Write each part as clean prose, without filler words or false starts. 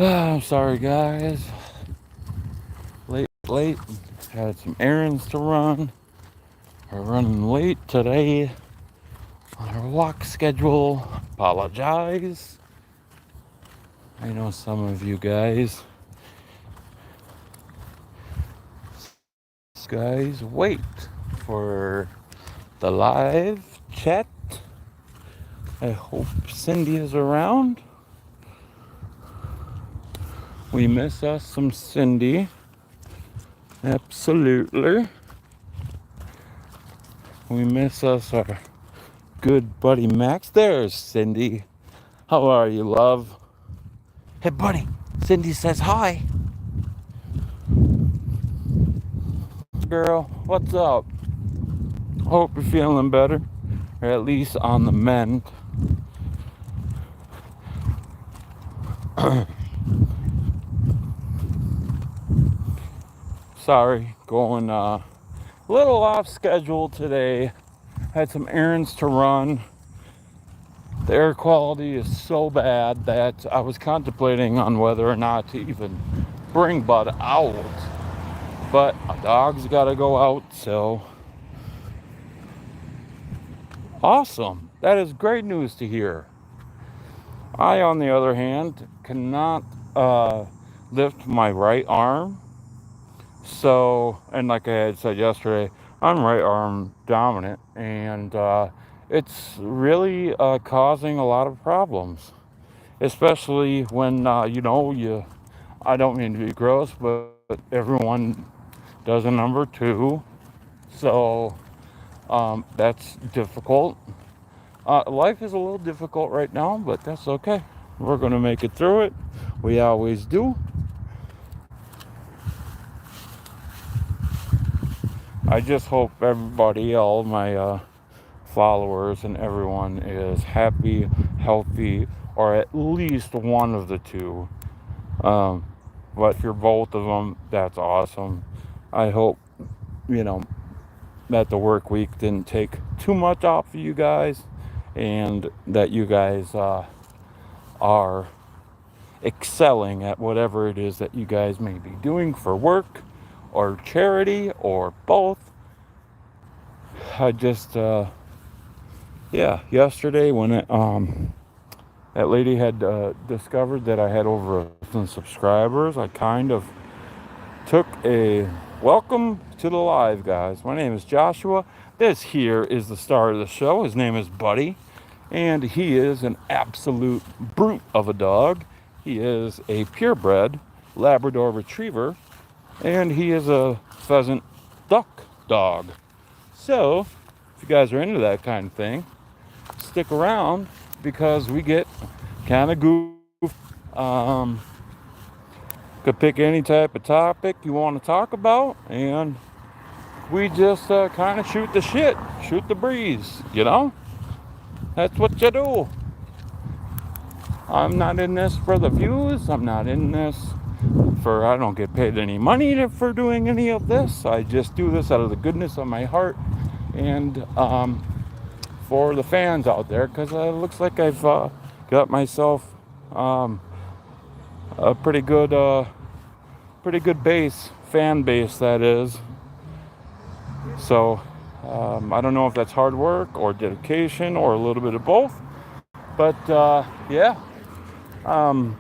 I'm sorry, guys. Late. Had some errands to run. We're running late today on our walk schedule. Apologize. I know some of you guys. Guys, wait for the live chat. I hope Cindy is around. We miss us some Cindy. Absolutely. We miss us our good buddy Max. There's Cindy. How are you, love? Hey, buddy. Cindy says hi. Girl, what's up? Hope you're feeling better, or at least on the mend. Sorry, going a little off schedule today. Had some errands to run. The air quality is so bad that I was contemplating on whether or not to even bring Bud out. But a dog's got to go out, so awesome. That is great news to hear. I, on the other hand, cannot lift my right arm. So, and like I had said yesterday, I'm right arm dominant, and it's really causing a lot of problems, especially when I don't mean to be gross, but everyone does a number two, so that's difficult. Life is a little difficult right now, but that's okay. We're gonna make it through it. We always do. I just hope everybody, all my followers and everyone is happy, healthy, or at least one of the two. Um, but if you're both of them, that's awesome. I hope, you know, that the work week didn't take too much off of you guys and that you guys are excelling at whatever it is that you guys may be doing for work or charity or both. I just, yesterday when that lady had discovered that I had over 1,000 subscribers, I kind of took a welcome to the live, guys. My name is Joshua. This here is the star of the show. His name is Buddy, and he is an absolute brute of a dog. He is a purebred Labrador Retriever, and he is a pheasant duck dog. So, if you guys are into that kind of thing, stick around because we get kind of goofy. Could pick any type of topic you want to talk about, and we just kind of shoot the shit, shoot the breeze, you know? That's what you do. I'm not in this for the views. I'm not in this I don't get paid any money for doing any of this. I just do this out of the goodness of my heart and for the fans out there, because it looks like I've got myself a pretty good fan base, that is. So I don't know if that's hard work or dedication or a little bit of both, but yeah. And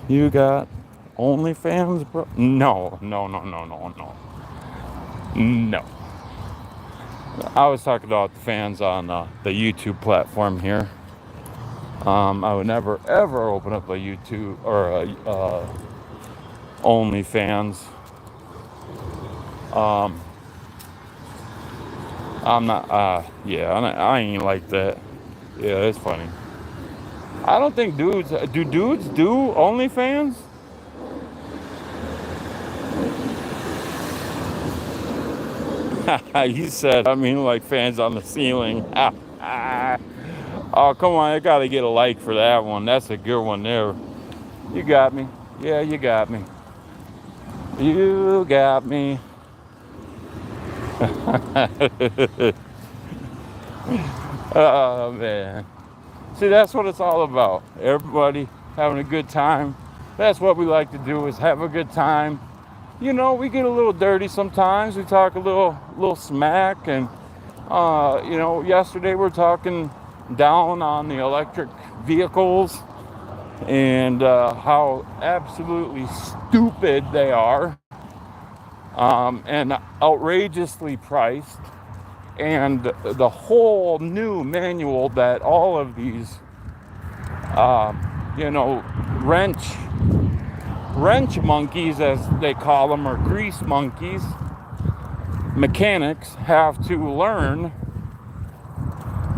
you got OnlyFans, bro? No. I was talking about the fans on the YouTube platform here. I would never ever open up a YouTube or a OnlyFans. I'm not. I ain't like that. Yeah, it's funny. I don't think dudes do OnlyFans. You said, I mean, like fans on the ceiling. Oh, come on, I gotta get a like for that one. That's a good one there. You got me. Yeah, you got me. You got me. Oh, man. See, that's what it's all about. Everybody having a good time. That's what we like to do, is have a good time. You know, we get a little dirty sometimes. We talk a little smack, and you know, yesterday we're talking down on the electric vehicles and how absolutely stupid they are, and outrageously priced, and the whole new manual that all of these, you know, wrench monkeys, as they call them, or grease monkeys, mechanics have to learn,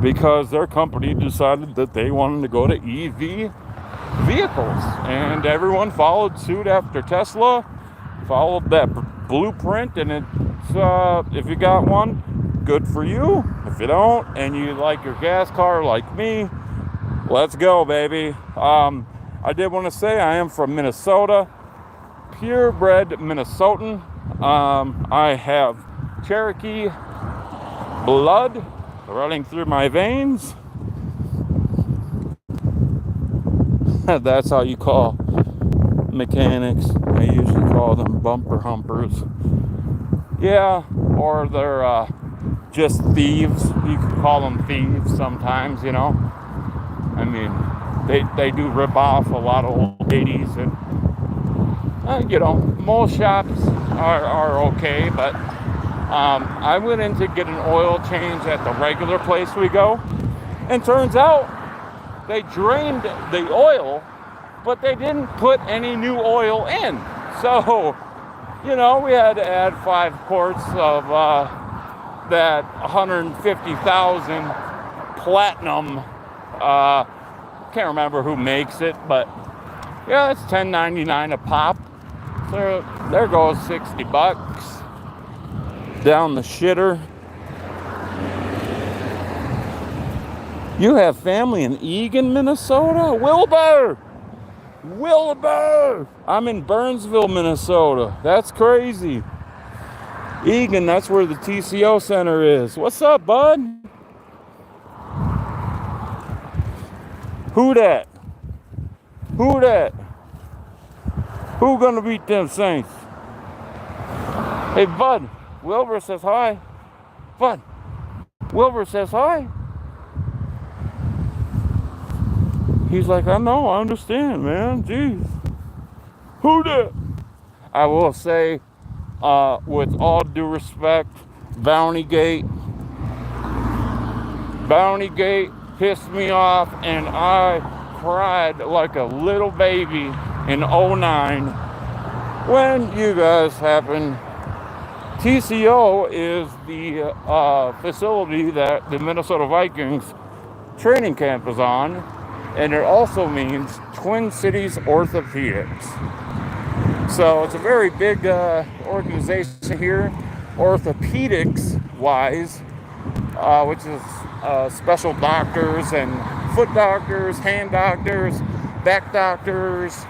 because their company decided that they wanted to go to EV vehicles, and everyone followed suit after Tesla, followed that blueprint. And it's if you got one, good for you. If you don't, and you like your gas car like me, let's go, baby. I did want to say I am from Minnesota, purebred Minnesotan. I have Cherokee blood running through my veins. That's how you call mechanics. I usually call them bumper humpers. Yeah, or they're just thieves. You could call them thieves sometimes, you know. I mean, they do rip off a lot of old ladies, and you know, most shops are okay, but I went in to get an oil change at the regular place we go, and turns out they drained the oil, but they didn't put any new oil in. So, you know, we had to add 5 quarts of that 150,000 platinum. Can't remember who makes it, but yeah, it's $10.99 a pop. So there goes $60 down the shitter. You have family in Eagan, Minnesota? Wilbur! I'm in Burnsville, Minnesota. That's crazy. Eagan, that's where the TCO Center is. What's up, bud? Who that? Who gonna beat them Saints? Hey, bud. Wilbur says hi. Bud. Wilbur says hi. He's like, I know, I understand, man. Jeez. Who that? I will say, with all due respect, Bountygate pissed me off, and I cried like a little baby in '09 when you guys happened. TCO is the facility that the Minnesota Vikings training camp is on, and it also means Twin Cities Orthopedics. So it's a very big organization here, orthopedics-wise, which is special doctors and foot doctors, hand doctors, back doctors.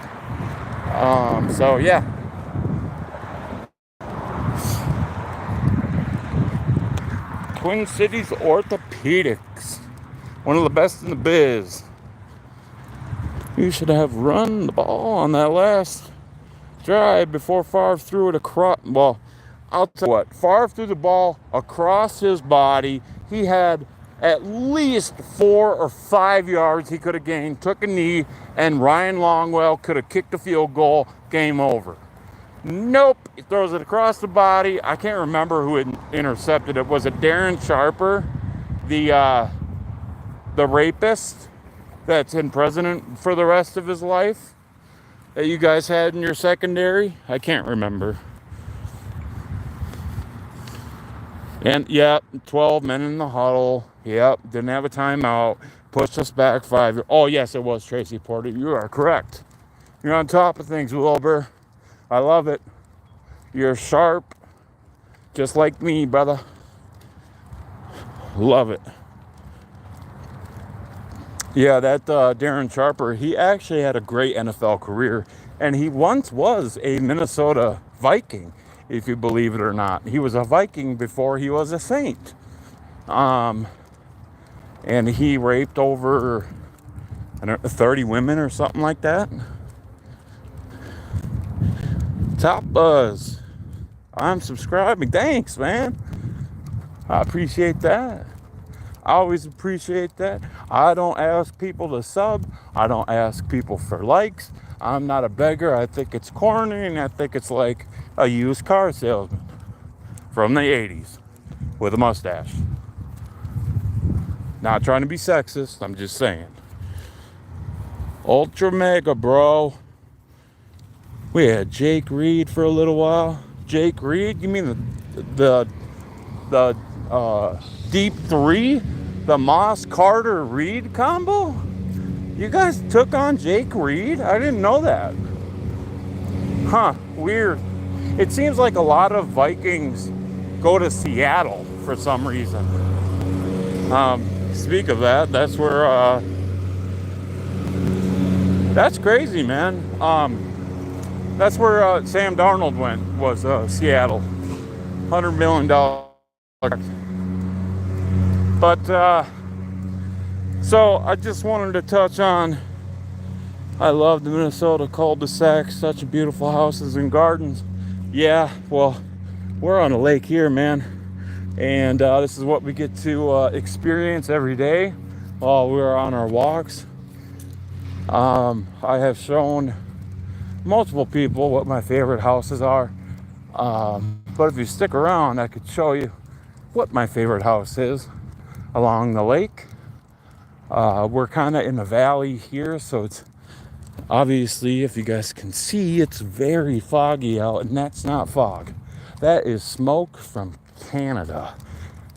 So yeah. Twin Cities Orthopedics, one of the best in the biz. You should have run the ball on that last drive before Favre threw it across. Well, I'll tell you what, Favre threw the ball across his body. He had at least 4 or 5 yards he could have gained, took a knee, and Ryan Longwell could have kicked a field goal. Game over. Nope, he throws it across the body. I can't remember who intercepted it. Was it Darren Sharper, the rapist that's in prison for the rest of his life that you guys had in your secondary? I can't remember. And yep, 12 men in the huddle. Yep, didn't have a timeout. Pushed us back 5. Oh yes, it was Tracy Porter. You are correct. You're on top of things, Wilbur. I love it. You're sharp, just like me, brother. Love it. Yeah, that Darren Sharper, he actually had a great NFL career, and he once was a Minnesota Viking, if you believe it or not. He was a Viking before he was a Saint. And he raped over I don't know, 30 women or something like that. Top Buzz. I'm subscribing. Thanks, man. I appreciate that. I always appreciate that. I don't ask people to sub. I don't ask people for likes. I'm not a beggar. I think it's corny, and I think it's like a used car salesman from the 80s with a mustache. Not trying to be sexist. I'm just saying. Ultra Mega, bro. We had Jake Reed for a little while. Jake Reed? You mean the deep three? The Moss Carter Reed combo? You guys took on Jake Reed? I didn't know that. Huh, weird. It seems like a lot of Vikings go to Seattle for some reason. Speak of that, that's where that's crazy, man. That's where Sam Darnold went, was Seattle. $100 million. But so I just wanted to touch on, I love the Minnesota cul-de-sac, such beautiful houses and gardens. Yeah, well, we're on a lake here, man. And this is what we get to experience every day while we're on our walks. I have shown multiple people what my favorite houses are. But if you stick around, I could show you what my favorite house is along the lake. We're kind of in the valley here, so it's obviously, if you guys can see, it's very foggy out, and that's not fog. That is smoke from Canada.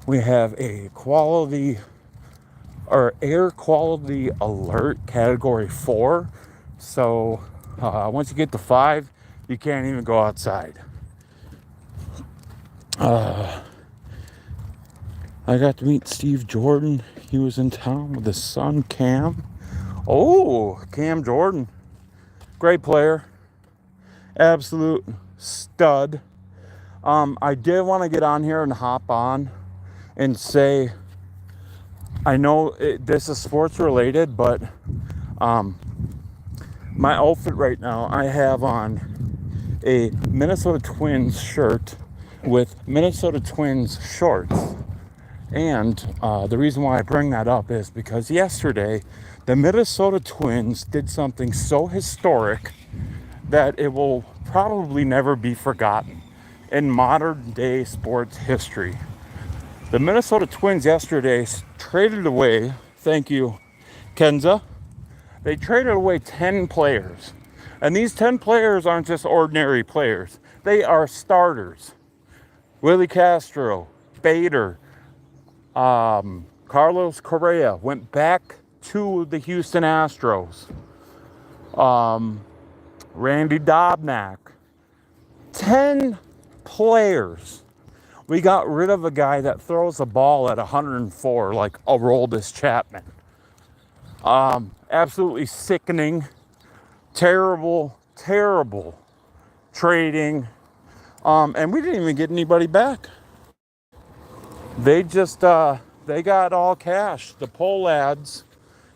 We have a quality or air quality alert category 4. So once you get to 5, you can't even go outside. I got to meet Steve Jordan. He was in town with his son, Cam. Oh, Cam Jordan. Great player. Absolute stud. I did want to get on here and hop on and say, I know this is sports related, but my outfit right now, I have on a Minnesota Twins shirt with Minnesota Twins shorts. And the reason why I bring that up is because yesterday, the Minnesota Twins did something so historic that it will probably never be forgotten in modern day sports history. The Minnesota Twins yesterday traded away, thank you, Kenza, they traded away 10 players. And these 10 players aren't just ordinary players. They are starters. Willie Castro, Bader, Carlos Correa went back to the Houston Astros. Randy Dobnak. 10 players. We got rid of a guy that throws a ball at 104 like Aroldis Chapman. Absolutely sickening. Terrible trading. And we didn't even get anybody back. They just, they got all cash. The Pohlads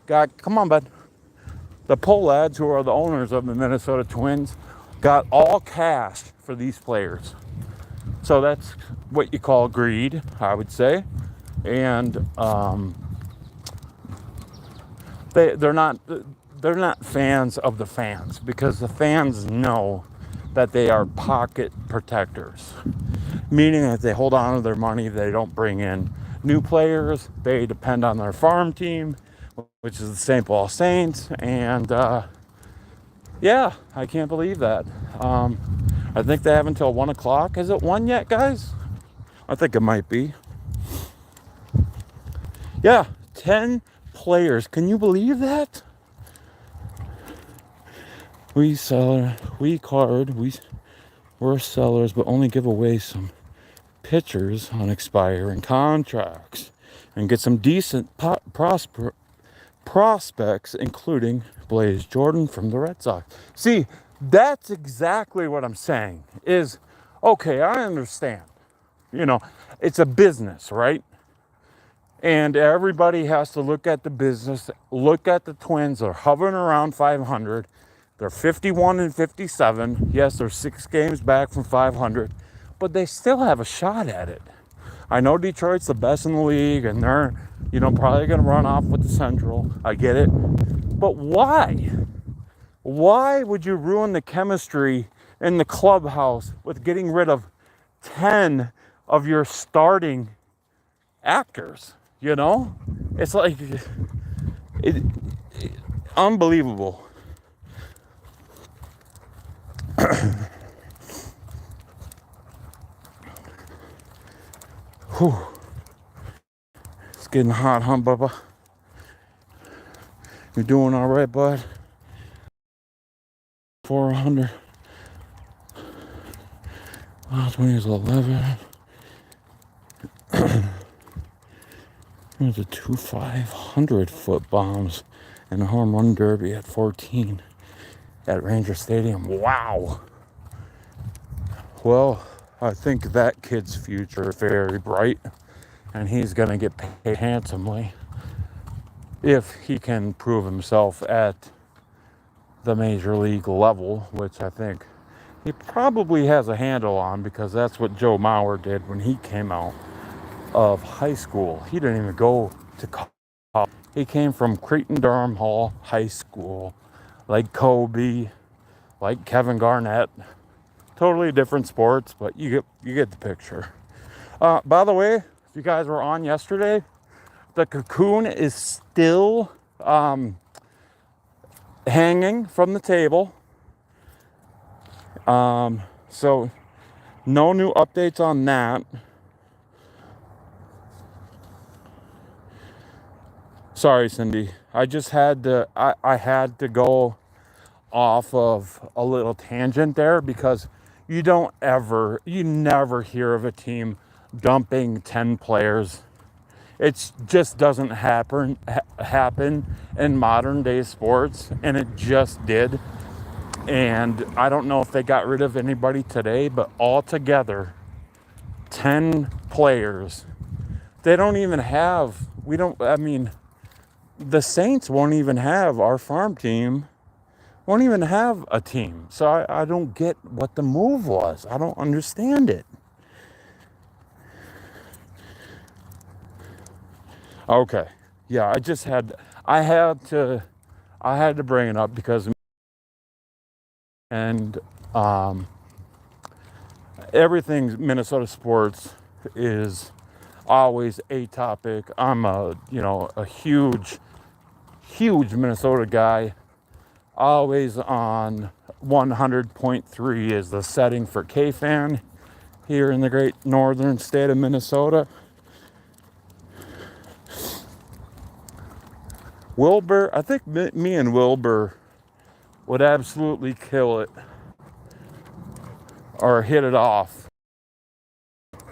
got, come on, bud. The Pohlads, who are the owners of the Minnesota Twins, got all cash for these players. So that's what you call greed, I would say. And they're not fans of the fans, because the fans know that they are pocket protectors, meaning that they hold on to their money. They don't bring in new players. They depend on their farm team, which is the St. Paul Saints. And yeah, I can't believe that. I think they have until 1 o'clock. Is it 1 yet, guys? I think it might be. Yeah, 10 players. Can you believe that? We're sellers, but only give away some pitchers on expiring contracts and get some decent prospects, including Blaze Jordan from the Red Sox. See, that's exactly what I'm saying is, okay, I understand. You know, it's a business, right? And everybody has to look at the business, look at the Twins. They're hovering around 500. They're 51 and 57. Yes, they're 6 games back from 500, but they still have a shot at it. I know Detroit's the best in the league, and they're, probably going to run off with the Central. I get it. But why? Why would you ruin the chemistry in the clubhouse with getting rid of 10 of your starting actors? It's like it unbelievable. Whew. It's getting hot, huh, Bubba? You doing all right, bud? 400. Oh, 20 is 11. There's a 500-foot bombs and a home run derby at 14 at Ranger Stadium. Wow. Well, I think that kid's future is very bright, and he's going to get paid handsomely if he can prove himself at the major league level, which I think he probably has a handle on, because that's what Joe Mauer did when he came out of high school. He didn't even go to college. He came from Creighton-Durham Hall High School, like Kobe, like Kevin Garnett. Totally different sports, but you get the picture. By the way, if you guys were on yesterday, the cocoon is still hanging from the table. So no new updates on that. Sorry, Cindy. I just had to, I had to go off of a little tangent there, because you never hear of a team dumping 10 players. It just doesn't happen in modern day sports, and it just did. And I don't know if they got rid of anybody today, but altogether, 10 players. They don't even have, the Saints won't even have, our farm team won't even have a team. So I don't get what the move was. I don't understand it. Okay. Yeah, I had to bring it up, because everything Minnesota sports is always a topic. I'm a huge Minnesota guy. Always on 100.3 is the setting for KFan here in the great northern state of Minnesota. Wilbur, I think me and Wilbur would absolutely kill it, or hit it off.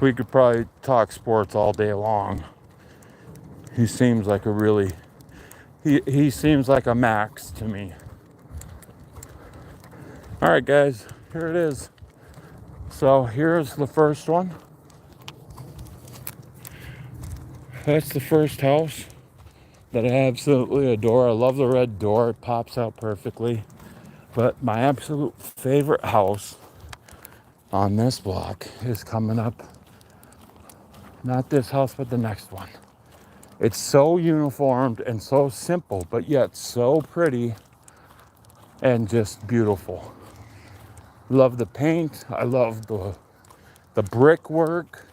We could probably talk sports all day long. He seems like he seems like a Max to me. All right, guys, here it is. So here's the first one. That's the first house that I absolutely adore. I love the red door. It pops out perfectly. But my absolute favorite house on this block is coming up. Not this house, but the next one. It's so uniformed and so simple, but yet so pretty and just beautiful. Love the paint. I love the brickwork.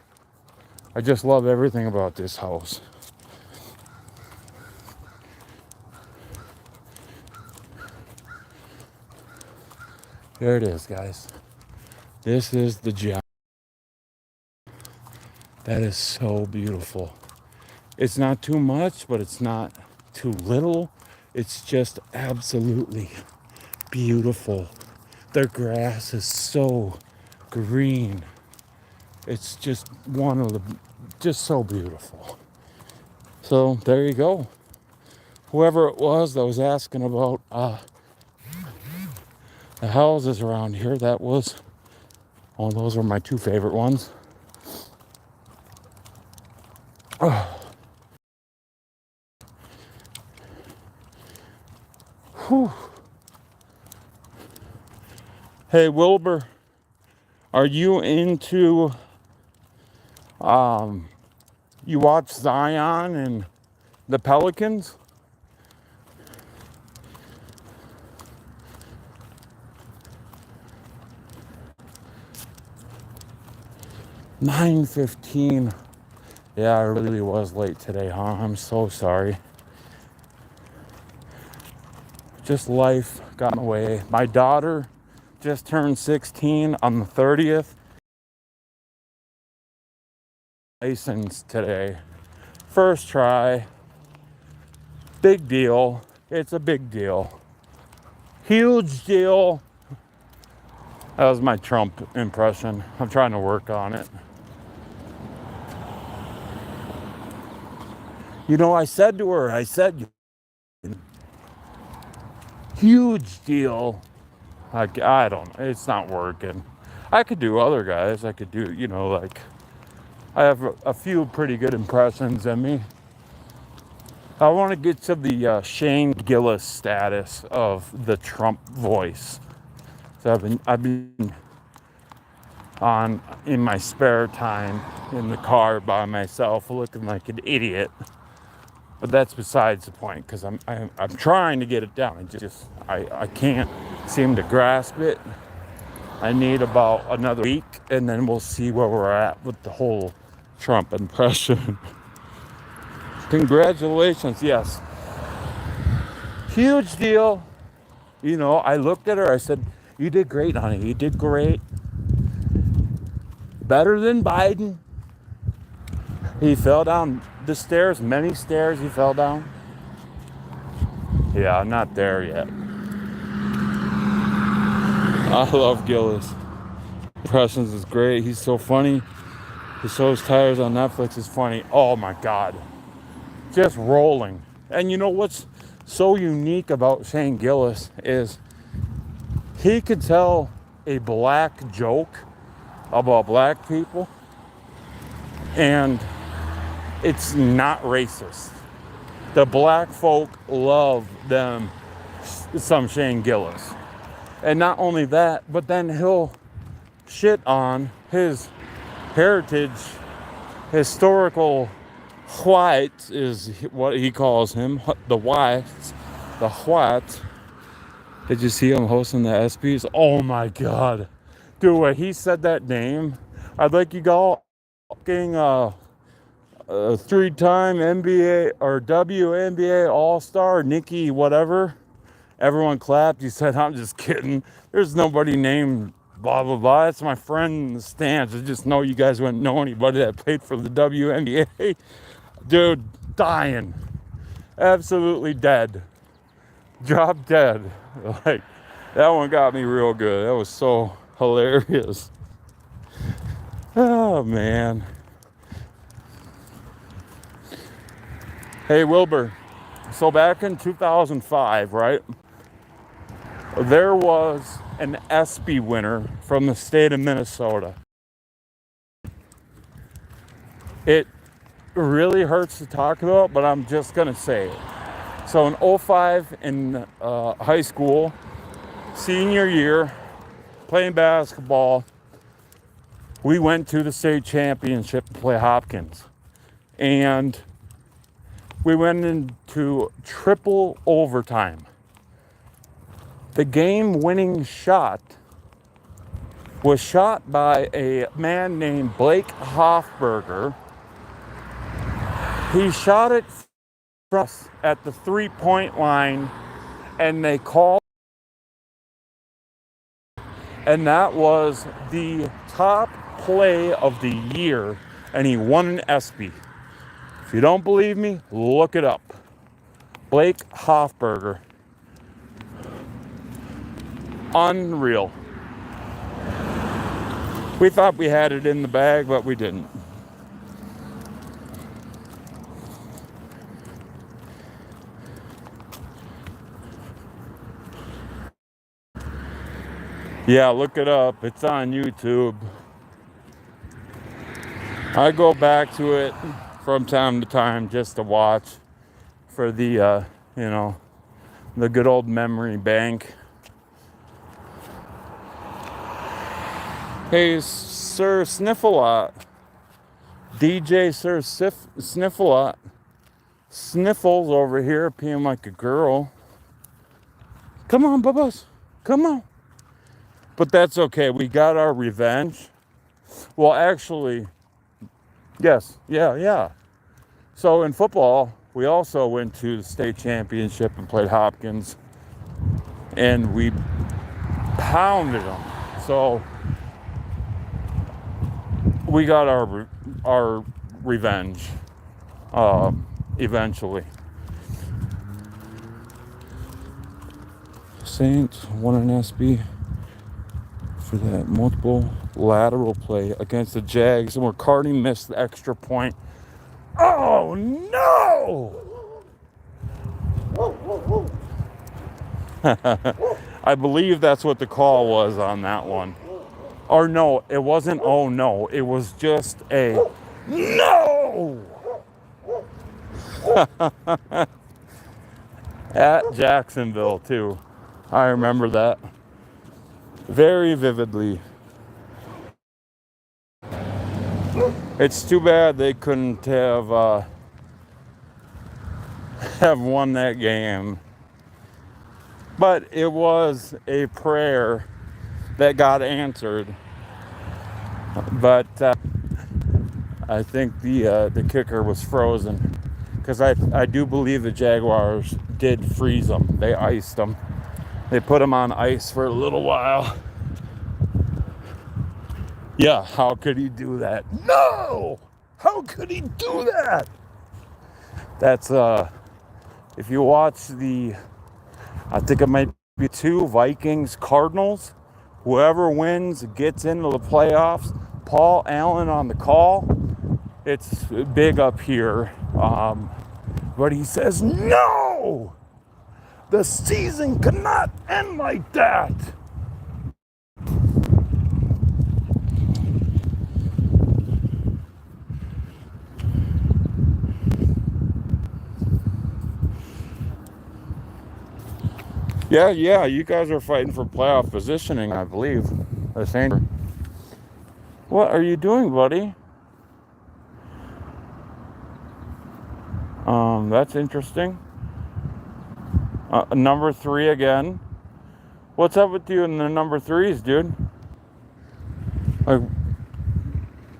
I just love everything about this house. There it is, guys. This is the gem. That is so beautiful. It's not too much, but it's not too little. It's just absolutely beautiful. Their grass is so green. It's just just so beautiful. So there you go. Whoever it was that was asking about the houses around here, those are my two favorite ones. Whew. Hey, Wilbur, are you into, you watch Zion and the Pelicans? 9:15. Yeah, I really was late today, huh? I'm so sorry. Just life got in the way. My daughter just turned 16 on the 30th. License today. First try. Big deal. It's a big deal. Huge deal. That was my Trump impression. I'm trying to work on it. You know, I said to her, I said, huge deal. I don't know. It's not working. I could do other guys. I could do, like, I have a few pretty good impressions in me. I want to get to the Shane Gillis status of the Trump voice. So I've been on in my spare time in the car by myself, looking like an idiot. But that's besides the point, because I'm trying to get it down. I can't seem to grasp it. I need about another week, and then we'll see where we're at with the whole Trump impression. Congratulations, yes. Huge deal. I looked at her, I said, you did great, honey. You did great. Better than Biden. He fell down the stairs, many stairs he fell down. Yeah, I'm not there yet. I love Gillis. Impressions is great. He's so funny. He shows tires on Netflix is funny. Oh my God. Just rolling. And you know what's so unique about Shane Gillis is he could tell a black joke about black people and it's not racist. The black folk love them some Shane Gillis. And not only that, but then he'll shit on his heritage, historical white is what he calls him, the whites, the white. Did you see him hosting the ESPYs? Oh my God. Dude, when he said that name, I'd like you go fucking a three-time NBA or WNBA All-Star, Nikki whatever. Everyone clapped. He said, I'm just kidding. There's nobody named blah, blah, blah. That's my friend in the stands. I just know you guys wouldn't know anybody that played for the WNBA. Dude, dying. Absolutely dead. Drop dead. Like, that one got me real good. That was so hilarious. Oh, man. Hey, Wilbur. So back in 2005, right? There was an ESPY winner from the state of Minnesota. It really hurts to talk about, but I'm just going to say it. So in 2005 in high school, senior year, playing basketball, we went to the state championship to play Hopkins. And we went into triple overtime. The game-winning shot was shot by a man named Blake Hoffberger. He shot it from us at the three-point line, and they called, and that was the top play of the year, and he won an ESPY. If you don't believe me, look it up. Blake Hoffberger. Unreal. We thought we had it in the bag, but we didn't. Yeah, look it up. It's on YouTube. I go back to it from time to time just to watch for the, the good old memory bank. Hey, Sir Sniffle-A-Lot. DJ Sir Sniffle-A-Lot. Sniffles over here peeing like a girl. Come on, Bubbles. Come on. But that's okay. We got our revenge. Well, actually, yes. Yeah. So in football, we also went to the state championship and played Hopkins. And we pounded them. So we got our revenge eventually. Saints won an SB for that multiple lateral play against the Jags, and McCartney missed the extra point. Oh no! I believe that's what the call was on that one. Or no, it wasn't oh no, it was just a no! At Jacksonville too. I remember that very vividly. It's too bad they couldn't have won that game. But it was a prayer that got answered. But I think the kicker was frozen, because I do believe the Jaguars did freeze them. They iced them. They put them on ice for a little while. Yeah, how could he do that? No! How could he do that? That's if you watch I think it might be 2 Vikings Cardinals, whoever wins gets into the playoffs. Paul Allen on the call. It's big up here. But he says, no! The season cannot end like that. Yeah, you guys are fighting for playoff positioning, I believe. The Saints. What are you doing, buddy? That's interesting. Number 3 again. What's up with you and the number 3s, dude?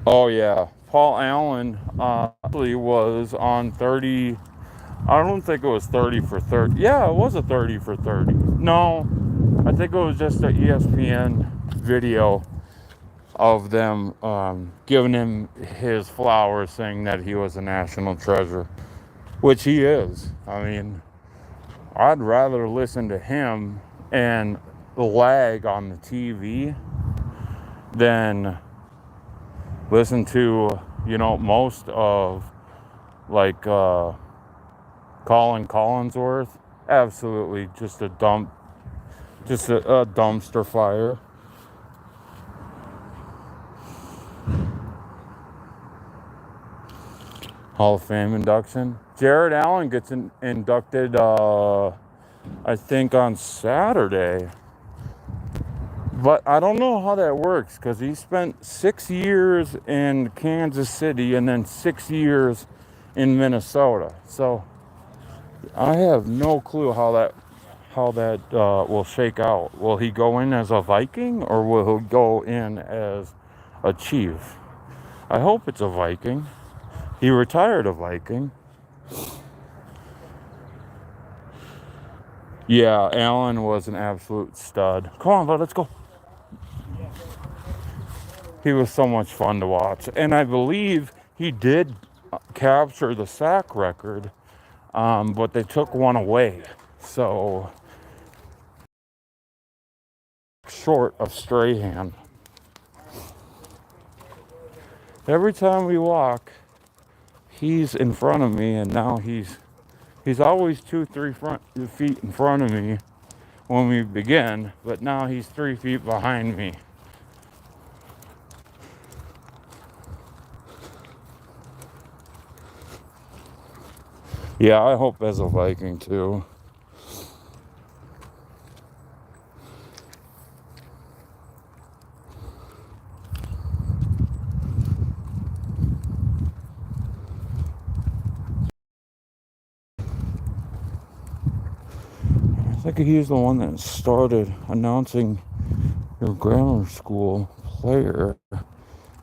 Oh yeah, Paul Allen actually was on 30. I don't think it was 30 for 30. Yeah, it was a 30 for 30. No, I think it was just an ESPN video of them giving him his flowers, saying that he was a national treasure, which he is. I mean, I'd rather listen to him and the lag on the TV than listen to, most of like Colin Collinsworth. Absolutely just a dumpster fire. Hall of Fame induction. Jared Allen gets inducted, I think, on Saturday. But I don't know how that works, because he spent 6 years in Kansas City and then 6 years in Minnesota. So I have no clue how that will shake out. Will he go in as a Viking, or will he go in as a Chief? I hope it's a Viking. He retired a Viking. Yeah, Allen was an absolute stud. Come on, bud, let's go. He was so much fun to watch. And I believe he did capture the sack record, but they took one away. So, short of Strahan. Every time we walk, he's in front of me, and now he's always 2-3 feet in front of me when we begin, but now he's 3 feet behind me. Yeah, I hope as a Viking too. think he's the one that started announcing your grammar school player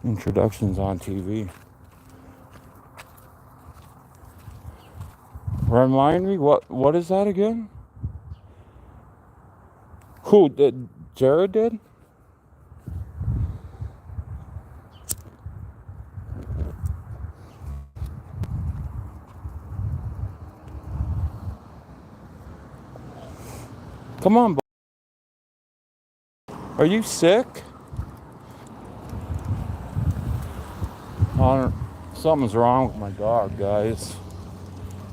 introductions on TV. Remind me, what is that again? Who did? Jared did? Come on, are you sick? Something's wrong with my dog, guys.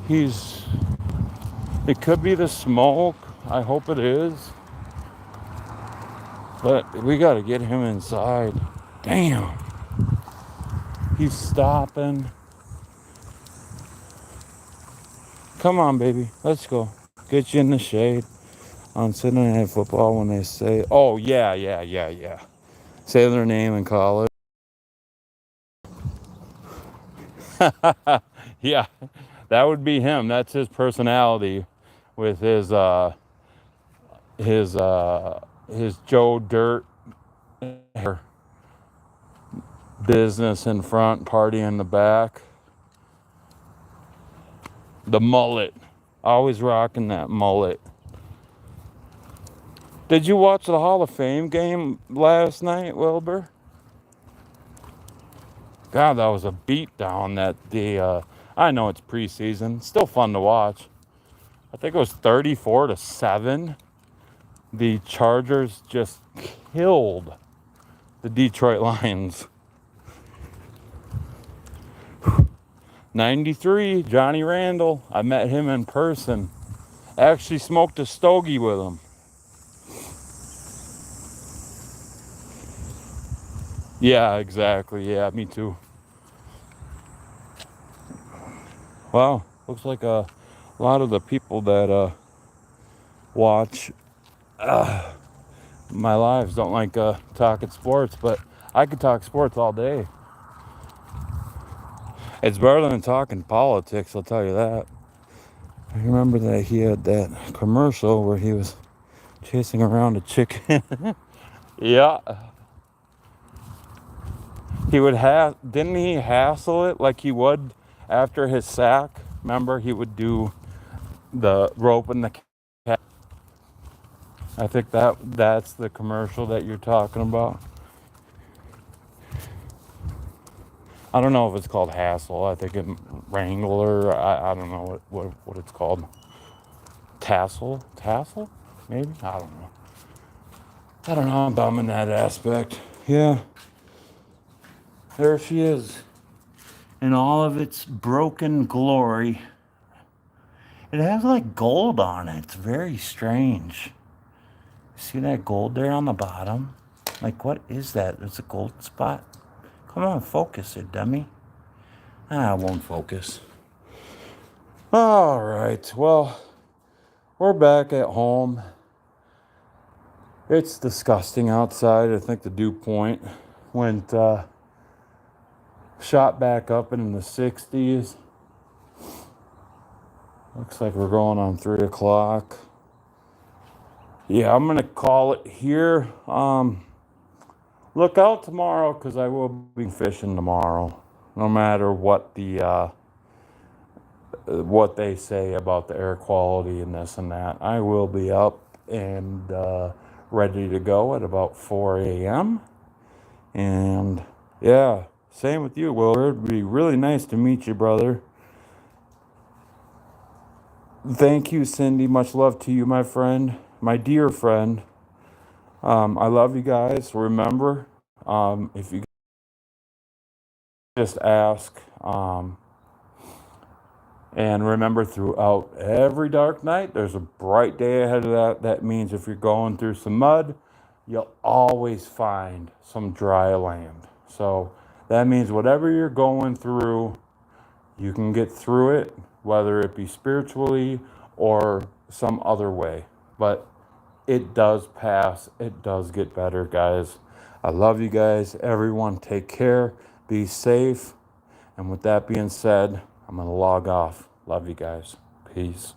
It could be the smoke. I hope it is. But we got to get him inside. Damn. He's stopping. Come on, baby. Let's go. Get you in the shade on Sunday Night Football when they say, oh, yeah. Say their name and call it. Yeah, that would be him. That's his personality with his Joe Dirt business in front, party in the back. The mullet. Always rocking that mullet. Did you watch the Hall of Fame game last night, Wilbur? God, that was a beatdown I know it's preseason. Still fun to watch. I think it was 34-7. The Chargers just killed the Detroit Lions. 93, Johnny Randall. I met him in person. Actually smoked a stogie with him. Yeah, exactly. Yeah, me too. Wow, looks like a lot of the people that watch my lives don't like talking sports, but I could talk sports all day. It's better than talking politics, I'll tell you that. I remember that he had that commercial where he was chasing around a chicken. Yeah. Didn't he hassle it like he would after his sack? Remember, he would do the rope and the cat. I think that's the commercial that you're talking about. I don't know if it's called hassle. I think it Wrangler. I don't know what it's called. Tassel, maybe. I don't know. I'm dumb in that aspect. Yeah. There she is. In all of its broken glory. It has like gold on it. It's very strange. See that gold there on the bottom? Like, what is that? There's a gold spot. Come on, focus it, dummy. I won't focus. All right. Well, we're back at home. It's disgusting outside. I think the dew point went shot back up in the 60s. Looks like we're going on 3 o'clock. Yeah, I'm going to call it here. Look out tomorrow because I will be fishing tomorrow. No matter what what they say about the air quality and this and that. I will be up and ready to go at about 4 a.m. And yeah, same with you, Wilbur. It'd be really nice to meet you, brother. Thank you, Cindy. Much love to you, my friend, my dear friend. I love you guys. Remember, if you just ask, and remember, throughout every dark night, there's a bright day ahead of that. That means if you're going through some mud, you'll always find some dry land. So that means whatever you're going through, you can get through it, whether it be spiritually or some other way. But it does pass. It does get better, guys. I love you guys. Everyone, take care. Be safe. And with that being said, I'm going to log off. Love you guys. Peace.